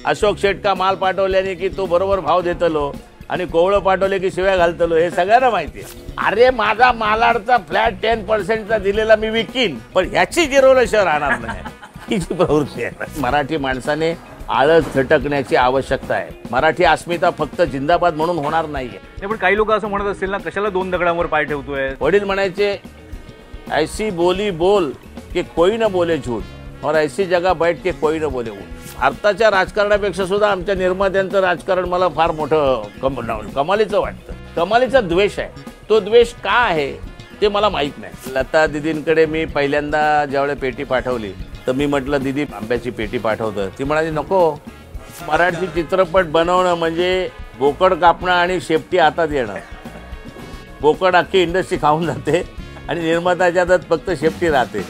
अशोक शेट का माल पाठवल्याने की तो बरोबर भाव देतलो आणि कोवळं पाठवले की शिव्या घालतलो, हे सगळ्यांना माहिती आहे. अरे माझा मालाडचा फ्लॅट 10% दिलेला मी विकीन, पण ह्याची जिरवलं शहर राहणार नाही. ही जी प्रवृत्ती आहे, मराठी माणसाने आळस झटकण्याची आवश्यकता आहे. मराठी अस्मिता फक्त जिंदाबाद म्हणून होणार नाहीये. पण काही लोक असं म्हणत असतील ना, कशाला दोन दगडांवर पाय ठेवतोय. वडील म्हणायचे ऐसी बोली बोल की कोई न बोले झूठ और ऐसी जगह बैठ के कोई न बोले उठ. भारताच्या राजकारणापेक्षा सुद्धा आमच्या निर्मात्यांचं राजकारण मला फार मोठं कमालीचं वाटतं. कमालीचा द्वेष आहे. तो द्वेष का आहे ते मला माहीत नाही. लता दिदींकडे मी पहिल्यांदा ज्यावेळेस पेटी पाठवली तर मी म्हटलं दीदी आंब्याची पेटी पाठवतं. ती म्हणाली नको, मराठी चित्रपट बनवणं म्हणजे बोकड कापणं आणि शेपटी हातात येणं. बोकड अख्खी इंडस्ट्री खाऊन जाते आणि निर्मात्याच्या हातात फक्त शेपटी राहते.